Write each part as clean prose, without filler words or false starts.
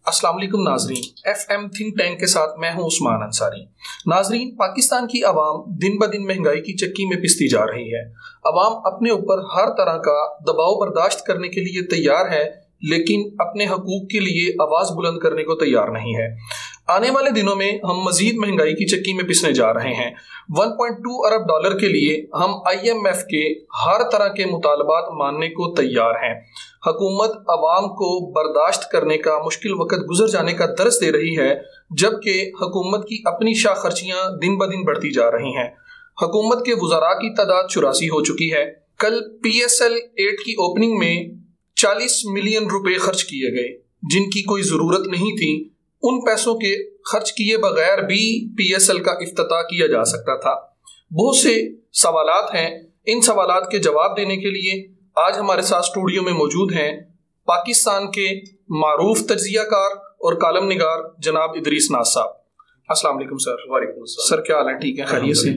अस्सलाम वालेकुम नाजरीन, FM थिंक टैंक के साथ मैं हूं उस्मान अंसारी। नाजरीन, पाकिस्तान की आवाम दिन ब दिन महंगाई की चक्की में पिसती जा रही है। आवाम अपने ऊपर हर तरह का दबाव बर्दाश्त करने के लिए तैयार है, लेकिन अपने हकूक के लिए आवाज़ बुलंद करने को तैयार नहीं है। आने वाले दिनों में हम मजीद महंगाई की चक्की में पिसने जा रहे हैं। 1.2 अरब डॉलर के लिए हम IMF के हर तरह के मुतालबात मानने को तैयार हैं। हुकूमत अवाम को बर्दाश्त करने का मुश्किल वक्त गुजर जाने का दर्स दे रही है, जबकि हुकूमत की अपनी शाह खर्चियाँ दिन ब दिन बढ़ती जा रही हैं। हुकूमत के वज़रा की तादाद 84 हो चुकी है। कल PSL 8 की ओपनिंग में 40 मिलियन रुपए खर्च किए गए, जिनकी कोई ज़रूरत नहीं थी। उन पैसों के खर्च किए बगैर भी PSL का इफ्तिताह किया जा सकता था। बहुत से सवालात हैं। इन सवालात के जवाब देने के लिए आज हमारे साथ स्टूडियो में मौजूद हैं पाकिस्तान के मारूफ तज्जियाकार और कालम निगार जनाब इदरीस नाज साहब। अस्सलाम वालेकुम सर। वालेकुम अस्सलाम। सर क्या हाल है? ठीक है, खैरियत से।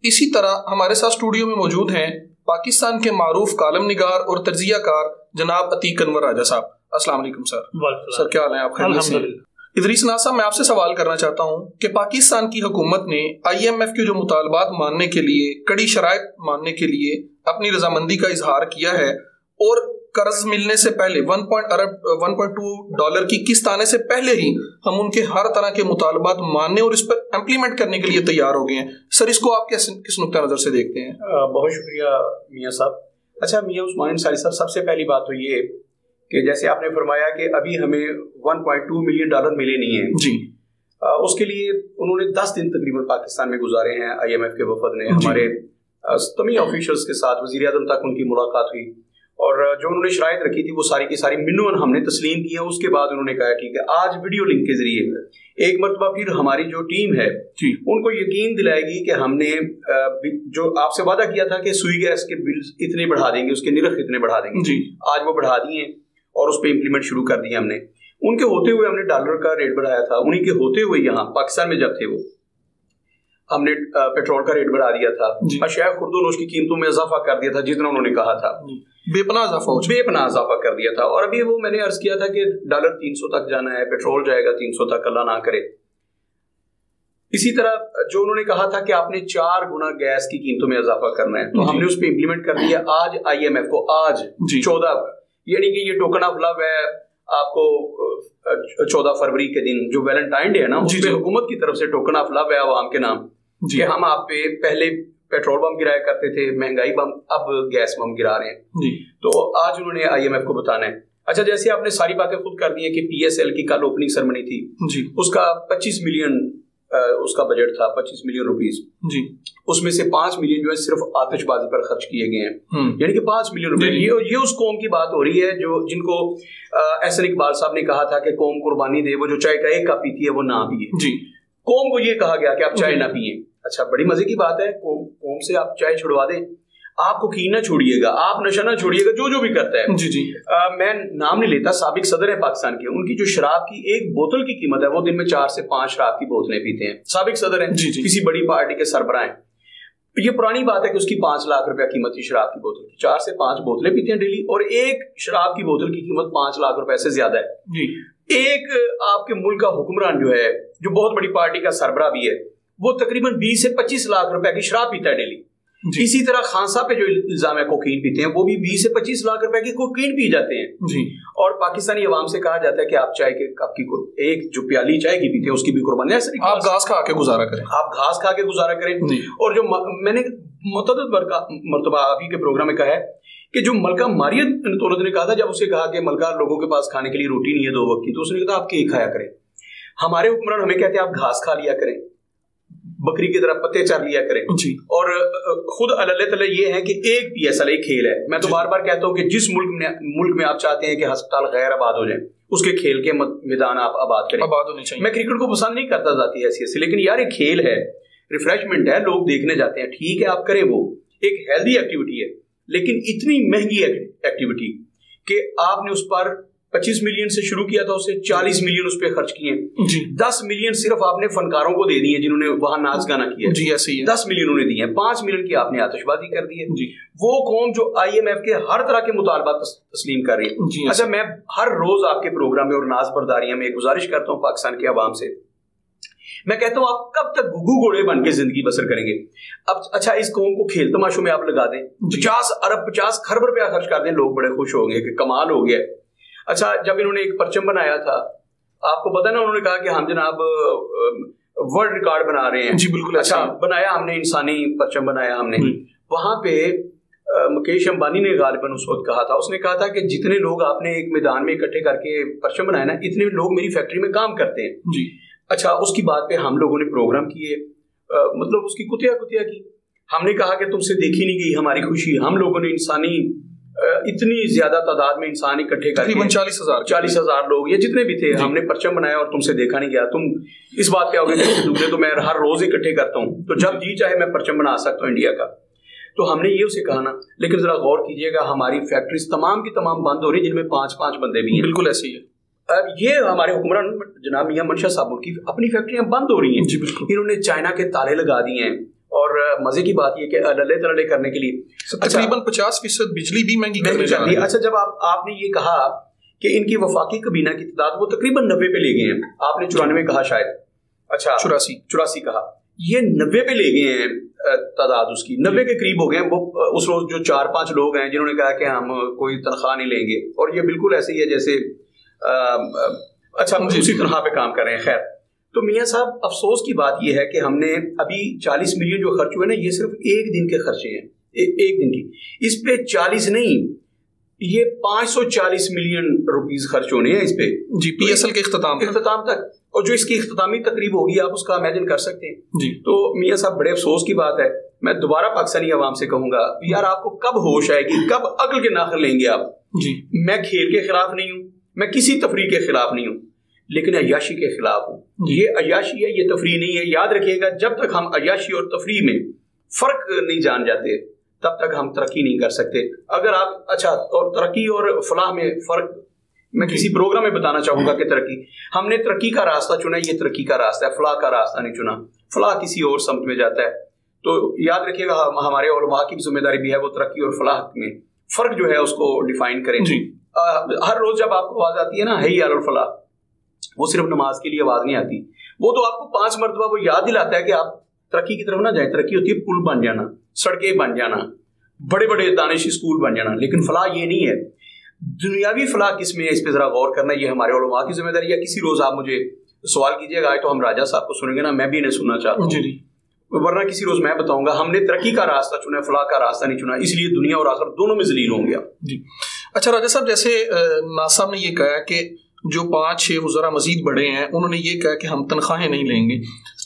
इसी तरह हमारे साथ स्टूडियो में मौजूद हैं पाकिस्तान के मारूफ कालम निगार और तज्जियाकार जनाब अतीक अनवर राजा साहब। अस्सलाम वालेकुम सर। सर क्या हाल है? आप खैरियत से? इदरीस नाज साहब, मैं आपसे सवाल करना चाहता हूं कि पाकिस्तान की हुकूमत ने IMF के जो मुतालबात मानने के लिए, कड़ी शराइत मानने के लिए अपनी रजामंदी का इजहार किया है, और कर्ज मिलने से पहले 1.2 डॉलर की किस्त आने से पहले ही हम उनके हर तरह के मुतालबात मानने और इस पर इम्प्लीमेंट करने के लिए तैयार हो गए हैं। सर, इसको आप किस नुक्ता नज़र से देखते हैं? बहुत शुक्रिया मियाँ साहब। अच्छा मियाँ उस्मान अंसारी साहब, सबसे पहली बात तो ये कि जैसे आपने फरमाया कि अभी हमें 1.2 मिलियन डॉलर मिले नहीं हैं जी। उसके लिए उन्होंने 10 दिन तकरीबन पाकिस्तान में गुजारे हैं। IMF के वफद ने हमारे तमाम ऑफिशियल्स के साथ वज़ीर आज़म तक उनकी मुलाकात हुई, और जो उन्होंने शराइत रखी थी वो सारी की सारी मिनुअन हमने तस्लीम की है। उसके बाद उन्होंने कहा ठीक है, आज वीडियो लिंक के जरिए एक मरतबा फिर हमारी जो टीम है उनको यकीन दिलाएगी कि हमने जो आपसे वादा किया था कि सुई गैस के बिल इतने बढ़ा देंगे, उसके निरख इतने बढ़ा देंगे जी, आज वो बढ़ा दिए और उस पर इम्प्लीमेंट शुरू कर दिया हमने। उनके होते हुए हमने डॉलर का रेट बढ़ाया था, उन्हीं के होते हुए यहाँ पाकिस्तान में जब थे वो हमने पेट्रोल का रेट बढ़ा दिया था, अशिया खुर्दोनोश की कीमतों में इजाफा कर दिया था जितना उन्होंने कहा था, बेपनाह इजाफा कर दिया था। और अभी वो मैंने अर्ज किया था कि डॉलर 300 तक जाना है, पेट्रोल जाएगा 300 तक, अल्लाह ना करे। इसी तरह जो उन्होंने कहा था कि आपने 4 गुना गैस की कीमतों में इजाफा करना है, तो हमने उस पर इम्प्लीमेंट कर दिया। आज IMF को आज 14, यानी कि ये टोकन ऑफ लव है आपको 14 फरवरी के दिन जो वैलेंटाइन डे है ना, उसमें हुकूमत की तरफ से टोकन ऑफ लव है आवाम के नाम कि हम आप पे पहले पेट्रोल बम गिराया करते थे, महंगाई बम, अब गैस बम गिरा रहे हैं जी। तो आज उन्होंने IMF को बताना है। अच्छा, जैसे आपने सारी बातें खुद कर दी है कि PSL की कल ओपनिंग सेरेमनी थी जी, उसका 25 मिलियन उसका बजट था, 25 मिलियन रुपीस जी। उसमें से 5 मिलियन जो है सिर्फ आतिशबाजी पर खर्च किए गए हैं, यानी कि 5 मिलियन रुपए। ये उस कौम की बात हो रही है जो जिनको एहसन इकबाल साहब ने कहा था कि कौम कुर्बानी दे, वो जो चाय का एक कप पीती है वो ना पिए जी। कौम को ये कहा गया कि आप चाय ना पिए। अच्छा, बड़ी मजे की बात है, कौम से आप चाय छुड़वा दें, आप कोकीन ना छोड़िएगा, आप नशा ना छोड़िएगा, जो भी करता है जी जी। मैं नाम नहीं लेता, साबिक सदर है पाकिस्तान के, उनकी जो शराब की एक बोतल की कीमत है वो दिन में 4 से 5 शराब की बोतलें पीते हैं। साबिक सदर है जी जी, किसी बड़ी पार्टी के सरबराह हैं। ये पुरानी बात है कि उसकी 5 लाख रुपया कीमत थी शराब की बोतल की, 4 से 5 बोतलें पीते हैं डेली, और एक शराब की बोतल की कीमत 5 लाख रुपए से ज्यादा है जी। एक आपके मुल्क का हुक्मरान जो है, जो बहुत बड़ी पार्टी का सरबराह भी है, वो तकरीबन 20 से 25 लाख रुपए की शराब पीता है डेली। इसी तरह खान साहब पे जो इल्जाम है कोकीन पीते हैं, वो भी 20 से 25 लाख रुपए की कोकीन पी जाते हैं जी। और पाकिस्तानी अवाम से कहा जाता है कि आप चाय के कप की एक जो प्याली चाय की पीते हैं उसकी भी कुर्बानी है, आप घास खा के गुजारा करें, आप घास खा के गुजारा करें। और जो मैंने मुतअद्दिद मरतबा आप ही के प्रोग्राम में कहा है कि जो मलका मारियत तोलत ने कहा था, जब उसे कहा कि मलका लोगों के पास खाने के लिए रोटी नहीं है 2 वक्त की, तो उसने कहा आप केक खाया करें। हमारे हुक्मरान हमें कहते हैं आप घास खा लिया करें, बकरी की तरह पत्ते चर लिया करें जी। और खुद अल्लाह तआला ये है कि एक PSL एक खेल है। मैं तो बार बार कहता हूँ कि जिस मुल्क में आप चाहते हैं कि अस्पताल गैर आबाद हो जाए, उसके खेल के मैदान आप आबाद करें, आबाद होने चाहिए। मैं क्रिकेट को पसंद नहीं करता जाती हैसियत से, लेकिन यार एक खेल है, रिफ्रेशमेंट है, लोग देखने जाते हैं, ठीक है आप करें, वो एक हेल्दी एक्टिविटी है, लेकिन इतनी महंगी एक्टिविटी कि आपने उस पर 25 मिलियन से शुरू किया था, उससे 40 मिलियन उस पर खर्च किए। 10 मिलियन सिर्फ आपने फनकारों को दे दिए जिन्होंने वहां नाच गाना किया जी, ऐसे ही 10 मिलियन उन्हें दिए। 5 मिलियन की आपने आतिशबाजी कर दी है। वो कौम जो IMF के हर तरह के मुतालबा तस्लीम कर रही है। अच्छा, मैं हर रोज आपके प्रोग्राम में और नाज बर्दारियां में एक गुजारिश करता हूँ पाकिस्तान के अवाम से, मैं कहता हूं आप कब तक गुग्गू घोड़े बन के जिंदगी बसर करेंगे। अब अच्छा, इस कौम को खेल तमाशों में आप लगा दें, 50 अरब 50 खरब रुपया खर्च कर दें, लोग बड़े खुश हो गए कि कमाल हो गया। अच्छा, जब इन्होंने एक परचम बनाया था, आपको पता ना, उन्होंने कहा कि हम जनाब वर्ल्ड रिकॉर्ड बना रहे हैं जी, बिल्कुल। अच्छा, बनाया हमने, इंसानी परचम बनाया हमने। वहां पे मुकेश अंबानी ने गालिबन उस वक्त कहा था, उसने कहा था कि जितने लोग आपने एक मैदान में इकट्ठे करके परचम बनाया ना, इतने लोग मेरी फैक्ट्री में काम करते हैं जी। अच्छा, उसकी बात पे हम लोगों ने प्रोग्राम किए, मतलब उसकी कुतिया की। हमने कहा कि तुमसे देखी नहीं गई हमारी खुशी। हम लोगों ने इंसानी इतनी ज्यादा तादाद में इंसान इकट्ठे करके 40,000 लोग या जितने भी थे, हमने परचम बनाया और तुमसे देखा नहीं गया। तुम इस बात पे आओगे दूसरे, तो मैं हर रोज इकट्ठे करता हूँ, तो जब जी चाहे मैं परचम बना सकता हूँ इंडिया का। तो हमने ये उसे कहा ना, लेकिन जरा गौर कीजिएगा, हमारी फैक्ट्रीज तमाम की तमाम बंद हो रही, जिनमें 5-5 बंदे भी हैं। बिल्कुल ऐसे ही है। अब ये हमारे हुक्मरान जनाब मियां मंशा साहब की अपनी फैक्ट्रियां बंद हो रही हैं जी, बिल्कुल। इन्होंने चाइना के ताले लगा दिए हैं, और मजे की बात ये कि लले तलले करने के लिए तकरीबन 50% बिजली भी महंगी करने जा रही है। अच्छा, जब आपने ये कहा कि इनकी वफाकी कबीना की तादाद वो तकरीबन 90 पे ले गए हैं, आपने 94 कहा शायद, अच्छा 84 कहा, ये 90 पे ले गए हैं तादाद उसकी, 90 के करीब हो गए हैं। वो उस रोज जो 4-5 लोग हैं जिन्होंने कहा कि हम कोई तनख्वाह नहीं लेंगे, और ये बिल्कुल ऐसे ही है जैसे अच्छा उसी तरह पे काम कर रहे हैं। खैर, तो मियां साहब, अफसोस की बात यह है कि हमने अभी 40 मिलियन जो खर्च हुए ना, ये सिर्फ एक दिन के खर्चे हैं, एक दिन की। इस पे 40 नहीं, ये 540 मिलियन रुपीस खर्च होने हैं इस पे जी, PSL के इख्तिताम तक, और जो इसकी इख्तितामी तकरीब होगी आप उसका इमेजिन कर सकते हैं जी। तो मियां साहब, बड़े अफसोस की बात है, मैं दोबारा पाकिस्तानी अवाम से कहूंगा, यार आपको कब होश आएगी, कब अक्ल के नाखर लेंगे आप जी। मैं खेल के खिलाफ नहीं हूँ, मैं किसी तफरीह के खिलाफ नहीं हूँ, लेकिन अय्याशी के खिलाफ हूँ। ये अय्याशी है, ये तफरीह नहीं है। याद रखिएगा, जब तक हम अय्याशी और तफरीह में फर्क नहीं जान जाते, तब तक हम तरक्की नहीं कर सकते। अगर आप अच्छा, और तरक्की और फलाह में फर्क मैं किसी प्रोग्राम में बताना चाहूंगा कि हमने तरक्की का रास्ता चुना, ये तरक्की का रास्ता है, फलाह का रास्ता नहीं चुना। फलाह किसी और समत में जाता है। तो याद रखिएगा, हमारे उलमा की जिम्मेदारी भी है वो तरक्की और फलाह में फर्क जो है उसको डिफाइन करें जी। हर रोज जब आपको आवाज आती है ना, हई अल फलाह, वो सिर्फ नमाज के लिए आवाज नहीं आती, वो तो आपको 5 मरतबा वो याद दिलाता है कि आप तरक्की की तरफ ना जाए। तरक्की होती है पुल बन जाना, सड़कें बन जाना, बड़े बड़े दानिशी स्कूल बन जाना, लेकिन फलाह ये नहीं है। दुनियावी फलाह किसमें है, इस पे जरा गौर करना, ये हमारे उलमा की जिम्मेदारी है। किसी रोज आप मुझे सवाल कीजिएगा, आज तो हम राजा साहब को सुनेंगे ना, मैं भी इन्हें सुनना चाहता हूँ जी, वरना किसी रोज मैं बताऊंगा हमने तरक्की का रास्ता चुना, फलाह का रास्ता नहीं चुना, इसलिए दुनिया और आखिर दोनों में जलील होंगे जी। अच्छा राजा साहब, जैसे नासाब ने ये कहा कि जो 5-6 वज़रा मजीद बढ़े हैं, उन्होंने ये कहा कि हम तनख्वाहें नहीं लेंगे।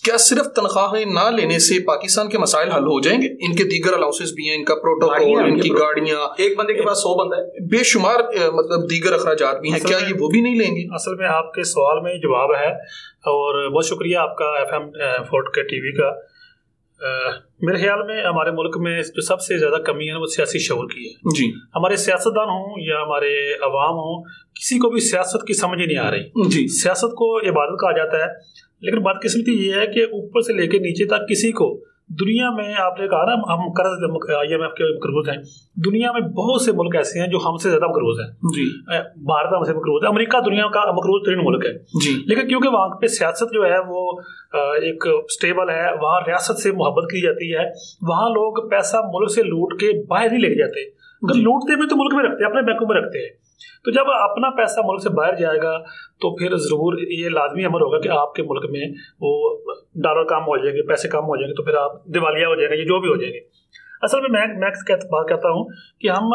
क्या सिर्फ तनख्वाहें ना लेने से पाकिस्तान के मसाइल हल हो जाएंगे? इनके दीगर अलाउंसेस भी हैं, इनका प्रोटोकॉल, इनकी गाड़ियां, एक बंदे के पास 100 बंदा है, बेशुमार मतलब दीगर अखराजात भी हैं, क्या ये वो भी नहीं लेंगे? असल में आपके सवाल में जवाब है, और बहुत शुक्रिया आपका FM फोर्ट के TV का। मेरे ख्याल में हमारे मुल्क में जो सबसे ज़्यादा कमी है वो सियासी शऊर की है जी। हमारे सियासतदान हों या हमारे अवाम हों, किसी को भी सियासत की समझ ही नहीं आ रही जी। सियासत को इबादत कहा जाता है, लेकिन बदकिस्मती ये है कि ऊपर से लेकर नीचे तक किसी को दुनिया में, आपने कहा ना हम कर्ज IMF के मकरूज हैं, दुनिया में बहुत से मुल्क ऐसे हैं जो हमसे ज़्यादा मकरूज हैं जी। भारत हमसे मकरूज है, अमेरिका दुनिया का मकरूज तरीन मुल्क है जी। लेकिन क्योंकि वहाँ पे सियासत जो है वो एक स्टेबल है, वहाँ रियासत से मोहब्बत की जाती है, वहाँ लोग पैसा मुल्क से लूट के बाहर नहीं लेके जाते। अगर लूटते भी तो मुल्क में रखते हैं, अपने बैंकों में रखते हैं। तो जब अपना पैसा मुल्क से बाहर जाएगा तो फिर ज़रूर ये लाजमी अमर होगा कि आपके मुल्क में वो डॉलर कम हो जाएंगे, पैसे कम हो जाएंगे, तो फिर आप दिवालिया हो जाएंगे, ये जो भी हो जाएंगे। असल में मैं बात करता हूँ कि हम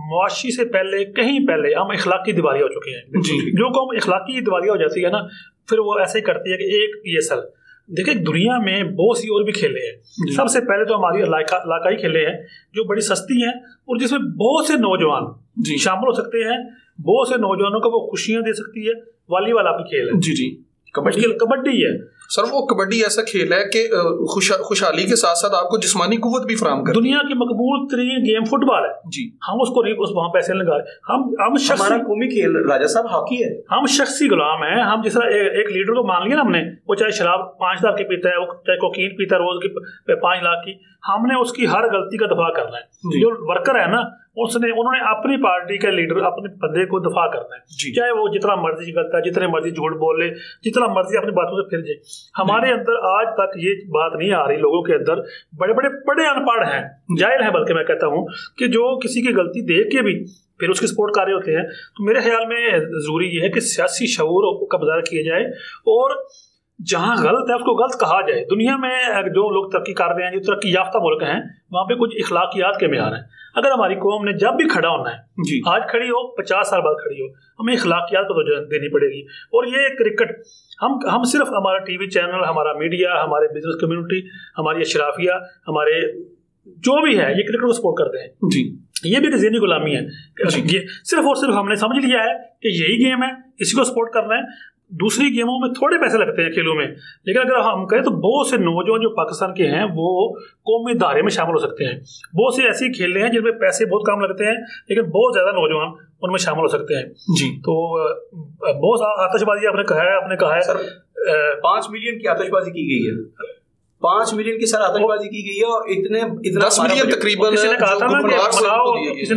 मुआशी से पहले, कहीं पहले हम इखलाकी दिवालिया हो चुके हैं जी। जो कौम इखलाकी दिवालिया हो जाती है ना, फिर वो ऐसे ही करती है कि एक PSL। देखिए, दुनिया में बहुत सी और भी खेले हैं। सबसे पहले तो हमारी इलाकाई खेले हैं जो बड़ी सस्ती हैं और जिसमें बहुत से नौजवान शामिल हो सकते हैं, बहुत से नौजवानों को वो खुशियां दे सकती है। वॉलीबॉल आपकी खेल है जी जी। कबड्डी है सर। वो कबड्डी ऐसा खेल है कि खुशहाली के साथ साथ आपको जिस्मानी कुव्वत भी फराहम करती है। दुनिया की मकबूल तरीन गेम फुटबॉल है जी। हम उसको वहाँ पैसे लगा रहे, हम हमारा कौमी खेल राजा साहब हॉकी है। हम शख्सी गुलाम हैं। हम जिस तरह एक लीडर को मान लिया ना हमने, वो चाहे शराब 5 लाख की पीता है, वो चाहे कोकीन पीता है रोज की 5 लाख की, हमने उसकी हर गलती का दफा करना है। जो वर्कर है ना उन्होंने अपनी पार्टी के लीडर अपने बंदे को दफा करना है, चाहे वो जितना मर्जी करता है, जितने मर्जी झूठ बोल ले, जितना मर्जी अपनी बातों से फिर जाए। हमारे अंदर आज तक ये बात नहीं आ रही, लोगों के अंदर बड़े अनपढ़ हैं, जाहिल हैं, बल्कि मैं कहता हूँ कि जो किसी की गलती देख के भी फिर उसकी सपोर्ट कर रहे होते हैं। तो मेरे ख्याल में जरूरी ये है कि सियासी शऊर का मुजाहरा किया जाए और जहाँ गलत है उसको गलत कहा जाए। दुनिया में जो लोग तरक्की कर रहे हैं, जो तरक्की याफ्ता मुल्क हैं, वहाँ पे कुछ इखलाकियात के मेयार हैं। अगर हमारी कौम ने जब भी खड़ा होना है जी, आज खड़ी हो 50 साल बाद खड़ी हो, हमें इखलाकियात को तो देनी पड़ेगी। और ये क्रिकेट हम सिर्फ हमारा टीवी चैनल, हमारा मीडिया, हमारे बिजनेस कम्युनिटी, हमारी अशराफिया, हमारे जो भी है, ये क्रिकेट को सपोर्ट करते हैं जी। ये भी एक ज़हनी गुलामी है। ये सिर्फ और सिर्फ हमने समझ लिया है कि यही गेम है, इसी को सपोर्ट करना है। दूसरी गेमों में थोड़े पैसे लगते हैं खेलों में, लेकिन अगर हम कहें तो बहुत से नौजवान जो पाकिस्तान के हैं वो कौमी धारे में शामिल हो सकते हैं। बहुत से ऐसी खेलें हैं जिनमें पैसे बहुत कम लगते हैं, लेकिन बहुत ज़्यादा नौजवान उनमें शामिल हो सकते हैं जी। तो बहुत आतिशबाजी आपने कहा है सर 5 मिलियन की आतिशबाजी की गई है, 5 मिलियन की सर आतिशबाजी की गई है और इतना 10 मिलियन तकरीबन। किसी ने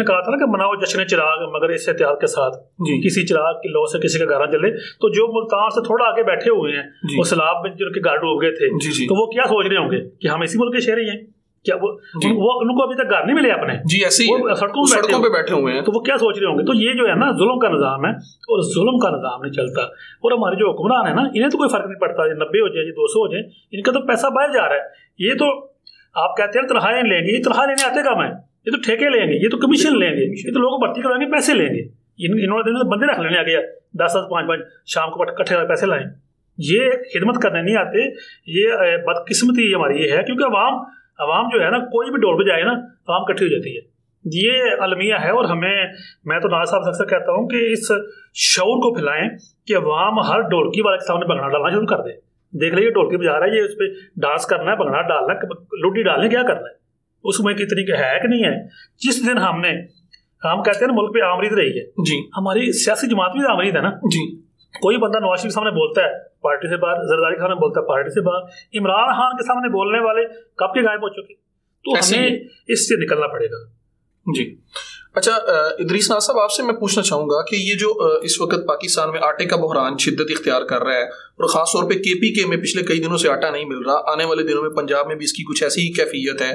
कहा था ना कि मनाओ जश्न चिराग मगर इस एहतियात के साथ, किसी चिराग की लो से किसी का घर जले। तो जो मुल्तान से थोड़ा आगे बैठे हुए हैं, वो सैलाब में जिनके घर डूब गए थे, तो वो क्या सोच रहे होंगे कि हम इसी मुल्क के शहरी हैं क्या? वो उनको अभी तक घर नहीं मिले अपने जी, ऐसे ही सड़कों पे बैठे हुए हैं। तो वो क्या सोच रहे होंगे? तो ये जो है ना जुल्म का निज़ाम है और जुल्म का निज़ाम नहीं चलता। और हमारे जो हुक्मरान है ना, इन्हें तो कोई फर्क नहीं पड़ता 90 हो जाए 200 हो जाए, इनका तो पैसा बाहर जा रहा है। ये तो आप कहते हैं तनख्वाहें लेंगे, ये तनख्वाह लेने आते कम है, ये तो ठेके लेंगे, ये तो कमीशन लेंगे, ये तो लोगों को भर्ती करवाएंगे, पैसे लेंगे। इन्होंने बंदे रख लेने आ गया 10-10 5-5 शाम को इकट्ठे पैसे लाएं। ये खिदमत करने नहीं आते। ये बदकिस्मती हमारी ये है, क्योंकि अवाम जो है ना, कोई भी डोर पे जाए ना, अवाम इकट्ठी हो जाती है। ये अलमिया है। और मैं तो नाज़ साहब से अक्सर कहता हूँ कि इस शऊर को फैलाएं कि अवाम हर ढोलकी वाले के सामने भंगड़ा डालना शुरू कर दे। देख लीजिए ढोलकी बजा रहा है, ये उस पर डांस करना है, भंगड़ा डालना है, लुड्डी डालने, क्या करना है, उसमें कितनी है कि नहीं है। जिस दिन हम कहते हैं ना मुल्क पे आमरीद रही है जी, हमारी सियासी जमात भी आमरीद है ना जी। कोई बंदा नवाज शरीफ के सामने बोलता है पार्टी से बाहर, जरदारी के सामने बोलता है पार्टी से बाहर, इमरान खान के सामने बोलने वाले कब के गायब हो चुके। तो हमें इससे निकलना पड़ेगा जी। अच्छा इदरीस नाज़ साहब, आपसे मैं पूछना चाहूँगा कि ये जो इस वक्त पाकिस्तान में आटे का बहरान शिद्दत इख्तियार कर रहा है और ख़ास तौर पे KPK में पिछले कई दिनों से आटा नहीं मिल रहा, आने वाले दिनों में पंजाब में भी इसकी कुछ ऐसी ही कैफियत है।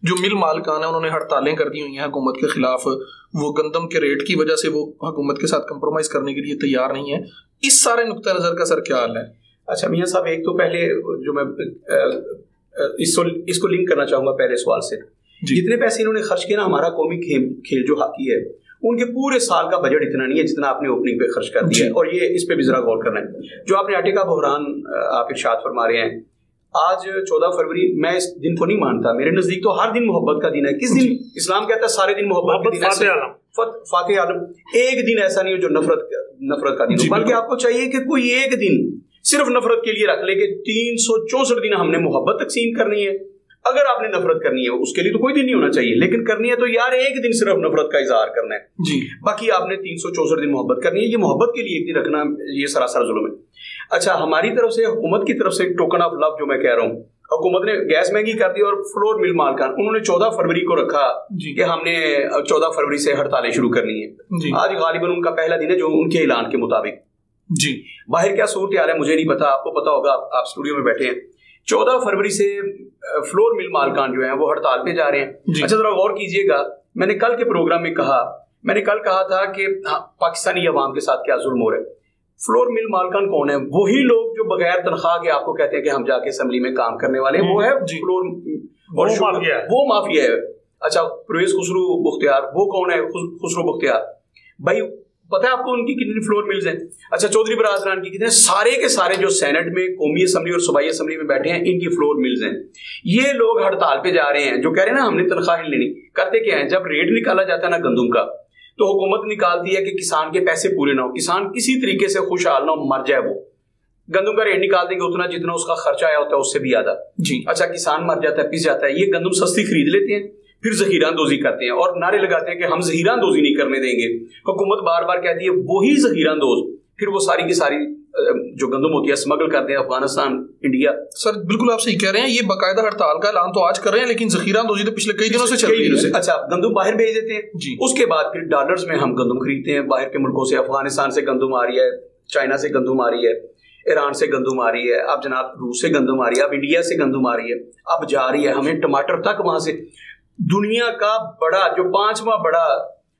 जो मिल मालिकान है उन्होंने हड़तालें कर दी हुई हैं हुकूमत के खिलाफ, वो गंदम के रेट की वजह से वो हुकूमत के साथ कंप्रोमाइज़ करने के लिए तैयार नहीं है। इस सारे नुक्ता नज़र का सर क्या हाल है? अच्छा मियाँ साहब, एक तो पहले जो मैं इसको लिंक करना चाहूँगा पहले सवाल से। जितने पैसे इन्होंने खर्च किए ना, हमारा कौमी खेल जो हॉकी है, उनके पूरे साल का बजट इतना नहीं है जितना आपने ओपनिंग पे खर्च कर दिया है। और ये इस पे भी जरा गौर करना है। जो आपने आटे का बहरान आप इरशाद फरमा रहे हैं, आज 14 फरवरी, मैं इस दिन को नहीं मानता, मेरे नजदीक तो हर दिन मोहब्बत का दिन है। किस दिन इस्लाम कहता है सारे दिन मोहब्बत का दिन है, फातिह आलम। एक दिन ऐसा नहीं हो जो नफरत का दिन हो, बल्कि आपको चाहिए कि कोई एक दिन सिर्फ नफरत के लिए रख ले कि 364 दिन हमने मोहब्बत तकसीम करनी है। अगर आपने नफरत करनी है उसके लिए तो कोई दिन नहीं होना चाहिए, लेकिन करनी है तो यार एक दिन सिर्फ नफरत का इजहार करना है जी। बाकी आपने 364 दिन मोहब्बत करनी है। ये मोहब्बत के लिए एक दिन रखना, ये सरासर जुल्म है। अच्छा, हमारी तरफ से, हुकूमत की तरफ से टोकन ऑफ लव जो मैं कह रहा हूँ, हुकूमत ने गैस महंगी कर दी और फ्लोर मिल मालकान उन्होंने 14 फरवरी को रखा कि हमने 14 फरवरी से हड़तालें शुरू करनी है। आज गालिबन उनका पहला दिन है जो उनके ऐलान के मुताबिक जी। बाहर क्या सूरत हाल है मुझे नहीं पता, आपको पता होगा, आप स्टूडियो में बैठे हैं। 14 फरवरी से फ्लोर मिल मालकान जो है वो हड़ताल पे जा रहे हैं। अच्छा जरा गौर कीजिएगा, मैंने कल के प्रोग्राम में कहा था कि पाकिस्तानी अवाम के साथ क्या जुल्म हो रहा है। फ्लोर मिल मालकान कौन है? वही लोग जो बगैर तनख्वाह के आपको कहते हैं कि हम जाके असेंबली में काम करने वाले हैं, वो है फ्लोर, वो माफिया है। अच्छा, परवेज खुसरो बुख्तियार, वो कौन है? खुसरो बुख्तियार भाई, पता है आपको उनकी कितनी फ्लोर मिल्स हैं? अच्छा, चौधरी बरादरान की कितने, सारे के सारे जो सेनेट में, कौमी असम्बली और सूबाई असम्बली में बैठे हैं, इनकी फ्लोर मिल्स हैं। ये लोग हड़ताल पे जा रहे हैं, जो कह रहे हैं ना हमने तनख्वाह लेनी। करते क्या है, जब रेट निकाला जाता है ना गंदम का, तो हुकूमत निकालती है कि किसान के पैसे पूरे ना हो, किसान किसी तरीके से खुशहाल ना हो, मर जाए वो। गंदम का रेट निकाल देंगे उतना जितना उसका खर्चा आया होता है उससे भी ज्यादा जी। अच्छा, किसान मर जाता है, पिस जाता है, ये गंदम सस्ती खरीद लेते हैं, फिर जहीरानदोजी करते हैं और नारे लगाते हैं कि हम जहीरानदोजी नहीं करने देंगे। हुकूमत बार बार कहती है वही जहीरानदोज फिर वो सारी की सारी जो गंदम होती है स्मगल करते हैं अफगानिस्तान, इंडिया। सर बिल्कुल आप सही कह रहे हैं, ये बाकायदा हड़ताल का ऐलान तो आज कर रहे हैं, लेकिन जखीरानदोजी तो पिछले कई दिनों से चल रही है। अच्छा, गंदम बाहर भेज देते हैं जी। उसके बाद फिर डॉलर्स में हम गंदम खरीदते हैं बाहर के मुल्कों से। अफगानिस्तान से गंदम आ रही है, चाइना से गंदम आ रही है, ईरान से गंदम आ रही है, अब जनाब रूस से गंदम आ रही है, अब इंडिया से गंदम आ रही है, अब जा रही है हमें टमाटर तक वहां से। दुनिया का बड़ा जो 5वां बड़ा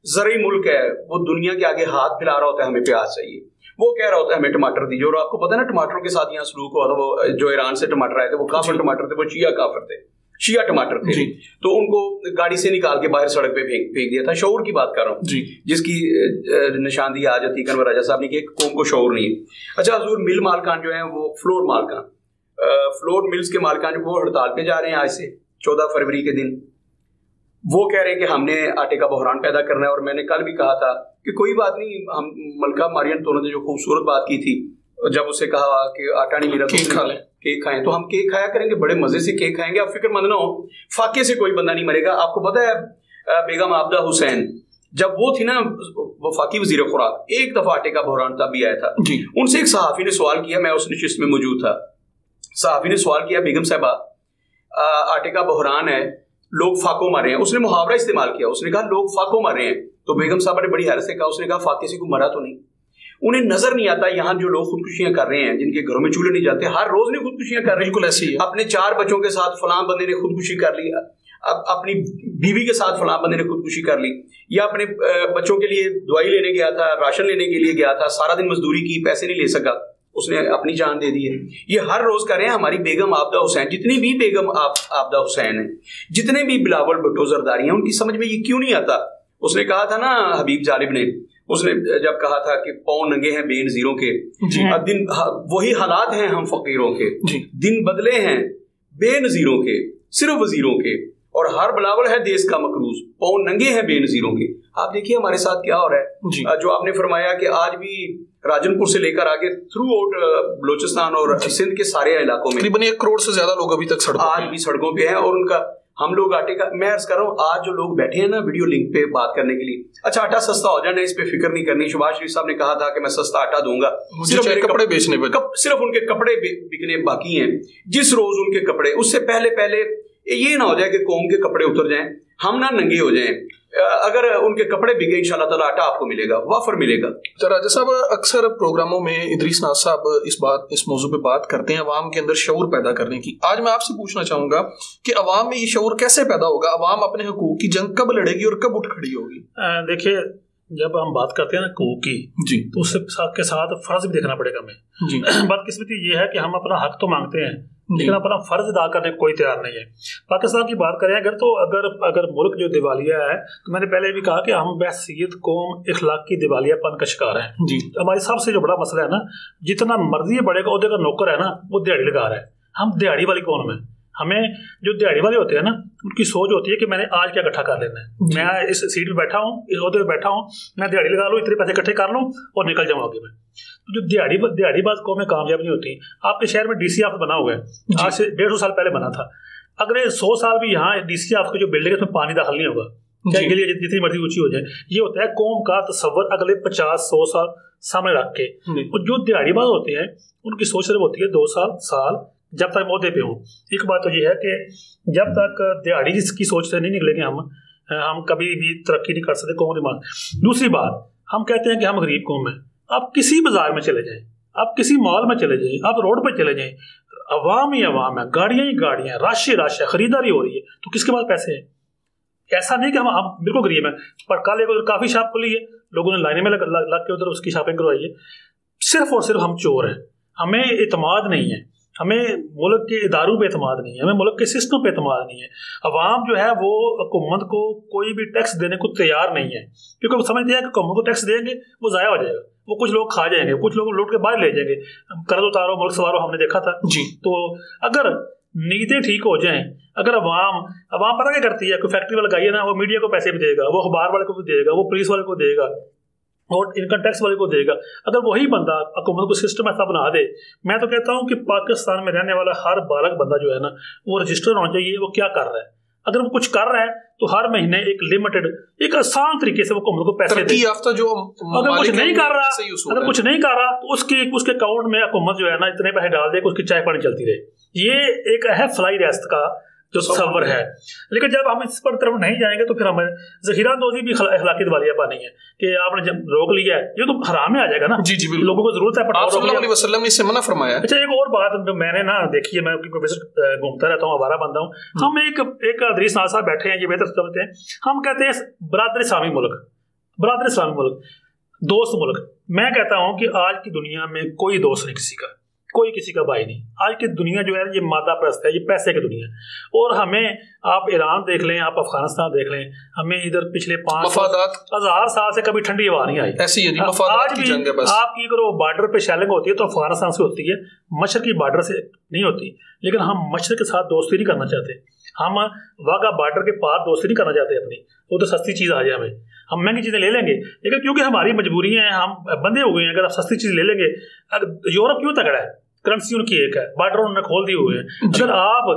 ज़रूरी मुल्क है वो दुनिया के आगे हाथ फैला रहा होता है हमें प्याज चाहिए, वो कह रहा होता है हमें टमाटर दीजिए। और आपको पता है ना टमाटरों के साथ यहाँ सलूक हुआ था, वो जो ईरान से टमाटर आए थे वो काफिर टमाटर थे, वो शिया काफिर थे, शिया टमाटर थे, तो उनको गाड़ी से निकाल के बाहर सड़क पे फेंक दिया था। शऊर की बात कर रहा हूँ जिसकी निशानदी आज अतीक राजा साहब ने की, कौम को शऊर नहीं है। अच्छा हजूर, मिल मालकान जो है वो फ्लोर मालकान, फ्लोर मिल्स के मालकान वो हड़ताल पे जा रहे हैं आज से 14 फरवरी के दिन। वो कह रहे हैं कि हमने आटे का बहरान पैदा करना है। और मैंने कल भी कहा था कि कोई बात नहीं, हम मलका मारियन तोने ने जो खूबसूरत बात की थी, जब उसे कहा कि आटा नहीं मिला तो केक खाएं, तो हम केक खाया करेंगे, बड़े मजे से केक खाएंगे, आप फिक्रमंद ना हो, फाके से कोई बंदा नहीं मरेगा। आपको पता है बेगम आबदा हुसैन जब वो थी ना वफाकी वजीर खुराक, एक दफा आटे का बहरान तब भी आया था, उनसे एक सहाफी ने सवाल किया, मैं उस नशिस्त में मौजूद था, सहाफी ने सवाल किया बेगम साहबा आटे का बहरान है, लोग फाको मार रहे हैं। उसने मुहावरा इस्तेमाल किया, उसने कहा लोग फाको मार रहे हैं, तो बेगम साहब ने बड़ी हैरत से कहा, उसने कहा फाके से कोई मरा तो नहीं। उन्हें नजर नहीं आता यहाँ जो लोग खुदकुशियां कर रहे हैं, जिनके घरों में चूल्हे नहीं जाते, हर रोज ने खुदकुशियां कर रहे हैं। बिल्कुल ऐसे ही अपने 4 बच्चों के साथ फलां बंदे ने खुदकुशी कर ली, अब अपनी बीवी के साथ फलां बंदे ने खुदकुशी कर ली, या अपने बच्चों के लिए दवाई लेने गया था, राशन लेने के लिए गया था, सारा दिन मजदूरी की, पैसे नहीं ले सका, उसने अपनी जान दे दी है। ये हर रोज कर रहे हैं। हमारी बेगम आबदा हुसैन, जितनी भी बेगम आबदा हुसैन है, जितने भी बिलावल भुट्टो जरदारी हैं, उनकी समझ में ये क्यों नहीं आता। उसने कहा था ना हबीब जालिब ने, उसने जब कहा था कि पाँव नंगे हैं बेनजीरों के, दिन वही हालात हैं हम फकीरों के, दिन बदले हैं बेनजीरों के, सिर्फ वजीरों के, और हर बिलावल है देश का मकरूज, पाँव नंगे हैं बेनजीरों के। आप देखिए हमारे साथ क्या हो रहा है। जो आपने फरमाया कि आज भी राजनपुर से लेकर आगे थ्रू आउट बलोचिस्तान और सिंध के सारे इलाकों में तकरीबन 1 करोड़ से ज्यादा लोग अभी तक सड़कों पे हैं। और उनका हम लोग आटे का, मैं अर्ज कर रहा हूँ, आज जो लोग बैठे हैं ना वीडियो लिंक पे बात करने के लिए, अच्छा आटा सस्ता हो जाना, इस पे फिक्र नहीं करनी। सुभाष शरीफ साहब ने कहा था कि मैं सस्ता आटा दूंगा, सिर्फ कपड़े बेचने पे, सिर्फ उनके कपड़े बिकने बाकी हैं। जिस रोज उनके कपड़े, उससे पहले ये ना हो जाए कि कौम के कपड़े उतर जाएं, हम ना नंगे हो जाएं। अगर उनके कपड़े बिके इंशाल्लाह ताला आटा आपको मिलेगा, वाफर मिलेगा। तो राजा साहब, अक्सर प्रोग्रामों में इदरीस नाज साहब इस मौजू पे बात करते हैं अवाम के अंदर शऊर पैदा करने की। आज मैं आपसे पूछना चाहूंगा कि अवाम में ये शऊर कैसे पैदा होगा, अवाम अपने हकूक की जंग कब लड़ेगी और कब उठ खड़ी होगी? देखिए, जब हम बात करते हैं ना हकूक की जी, तो उससे के साथ फर्ज भी देखना पड़ेगा हमें जी। बदकिस्मती ये है कि हम अपना हक तो मांगते हैं लेकिन अपना फर्ज अदा करने को कोई तैयार नहीं है। पाकिस्तान की बात करें अगर, तो अगर मुल्क जो दिवालिया है, तो मैंने पहले भी कहा कि हम बहसीयत कौम इखलाक की दिवालियापन का शिकार हैं जी। तो हमारी सबसे जो बड़ा मसला है ना, जितना मर्जी बढ़ेगा उधर का नौकर है ना, वो दिहाड़ी लगा रहा है। हम दिहाड़ी वाली कौम है। हमें जो दिहाड़ी वाले होते हैं ना, उनकी सोच होती है कि मैंने आज क्या इकट्ठा कर लेना है, मैं इस सीट पे बैठा हूँ, इस ओहदे पे बैठा हूँ, मैं दिहाड़ी लगा लूँ, इतने पैसे इकट्ठे कर लूँ और निकल जाऊँ आगे में। तो जो दिहाड़ीबाज कौमें कामयाब नहीं होती। आपके शहर में डीसी ऑफिस बना हुआ है, आज से 150 साल पहले बना था। अगले 100 साल भी यहाँ डीसी ऑफिस की जो बिल्डिंग है उसमें पानी दाखिल नहीं होगा, चाहे के लिए जितनी मर्जी ऊंची हो जाए। ये होता है कौम का तसव्वुर अगले 50-100 साल सामने रख के। और जो दिहाड़ीबाज होते हैं उनकी सोच सिर्फ होती है 2 साल जब तक मोहदे पे हों। एक बात तो ये है कि जब तक दिहाड़ी की सोच से नहीं निकलेंगे हम कभी भी तरक्की नहीं कर सकते कौम दिमाग। दूसरी बात, हम कहते हैं कि हम गरीब कौम हैं। आप किसी बाजार में चले जाएं, आप किसी मॉल में चले जाएं, आप रोड पर चले जाएं, अवाम ही अवाम है, गाड़ियाँ ही गाड़ियाँ, रश है, खरीदारी हो रही है, तो किसके पास पैसे हैं? ऐसा नहीं कि हम बिल्कुल गरीब हैं। पर कल एक काफ़ी शॉप खुली है, लोगों ने लाइने में लग के उधर उसकी शॉपिंग करवाई है। सिर्फ और सिर्फ हम चोर हैं, हमें एतमाद नहीं है, हमें मुल्क के इदारों पे एतमाद नहीं है, हमें मुल्क के सिस्टम पे एतमाद नहीं है। अवाम जो है वो हुकूमत को कोई भी टैक्स देने को तैयार नहीं है, क्योंकि वो समझते हैं कि हुकूमत को टैक्स देंगे वो ज़ाया हो जाएगा, वो कुछ लोग खा जाएंगे, कुछ लोग लूट के बाहर ले जाएंगे, कर्ज उतारो मुल्क सवारो, हमने देखा था जी। तो अगर नीयतें ठीक हो जाएं, अगर अवाम पता क्या करती है, कोई फैक्ट्री वाला लगाइए ना, वो मीडिया को पैसे भी देगा, वो अखबार वाले को भी देगा, वो पुलिस वाले को देगा, और इनकम टैक्स वाले को देगा। अगर वही बंदा हुकूमत को सिस्टम ऐसा बना दे, मैं तो कहता हूँ कि पाकिस्तान में रहने वाला हर बालक बंदा जो है ना वो रजिस्टर होना चाहिए वो क्या कर रहा है। अगर वो कुछ कर रहा है तो हर महीने एक लिमिटेड, एक आसान तरीके से वो हुकूमत को पैसे दे। जो अगर कुछ नहीं कर रहा तो उसके अकाउंट में हुकूमत जो है ना इतने पैसे डाल दे कि उसकी चाय पानी चलती रहे। ये एक है फलाई रियासत का जो सफर है। लेकिन जब हम इस पर तरफ नहीं जाएंगे तो फिर हमें ज़ख़ीरांदोज़ी भी अखलाकी दिवालियापन नहीं है कि आपने जब रोक लिया है, ये तो हराम में आ जाएगा ना। जी जी बिल्कुल, लोगों को जरूरत है आप सल्लल्लाहु अलैहि वसल्लम ने इससे मना फरमाया। अच्छा, एक और बात मैंने ना देखी है, मैं घूमता रहता हूँ, आवारा बंदा हूँ। हम एक हदीस नाज़ साहब बैठे हैं, ये बेहतर समझते हैं। हम कहते हैं बरादर इस्लामी मुल्क, दोस्त मुल्क। मैं कहता हूँ कि आज की दुनिया में कोई दोस्त नहीं किसी का, कोई किसी का भाई नहीं। आज की दुनिया जो है ये मादा परस्त है, ये पैसे की दुनिया है। और हमें आप ईरान देख लें, आप अफगानिस्तान देख लें, हमें इधर पिछले 5,000 साल से कभी ठंडी हवा नहीं आई। ऐसी है आज भी आपकी अगर वो बॉर्डर पे शेलिंग होती है तो अफगानिस्तान से होती है, मशरकी बॉर्डर से नहीं होती। लेकिन हम मशरक के साथ दोस्ती नहीं करना चाहते, हम वाघा बॉर्डर के पार दोस्ती नहीं करना चाहते अपनी। वो तो सस्ती चीज़ आ जाए, हम महंगी चीज़ें ले लेंगे, लेकिन क्योंकि हमारी मजबूरियाँ हैं, हम बंधे हो गए हैं। अगर आप सस्ती चीज़ ले लेंगे, यूरोप क्यों तगड़ा है, करेंसी उनकी एक है, बॉर्डर उन्होंने खोल दिए हुए हैं। अगर आप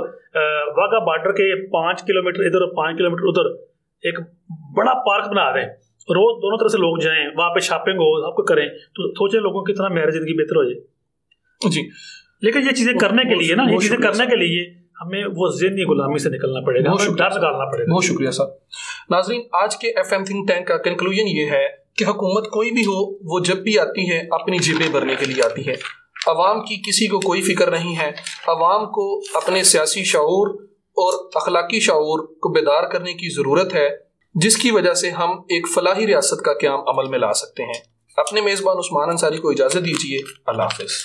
वाघा बॉर्डर के 5 किलोमीटर इधर और 5 किलोमीटर उधर एक बड़ा पार्क बना दें, रोज दोनों तरफ से लोग जाएं, वहाँ पे शॉपिंग हो, आपको करें, तो सोचें लोगों की कितना मेरी जिंदगी बेहतर हो जाए जी। लेकिन ये चीज़ें करने के लिए ना, ये चीज़ें करने के लिए हमें वो ज़िहनी गुलामी से निकलना पड़ेगा, हमें डर निकालना पड़ेगा। बहुत शुक्रिया साहब। नाज़रीन, आज के FM थिंक टैंक का कंक्लूजन ये है कि हुकूमत कोई भी हो, वो जब भी आती है अपनी जेबें भरने के लिए आती है। अवाम की किसी को कोई फिक्र नहीं है। अवाम को अपने सियासी शऊर और अखलाकी शऊर को बेदार करने की ज़रूरत है, जिसकी वजह से हम एक फलाही रियासत का क़याम अमल में ला सकते हैं। अपने मेज़बान उस्मान अंसारी को इजाज़त दीजिए। अल्लाह हाफ़िज़।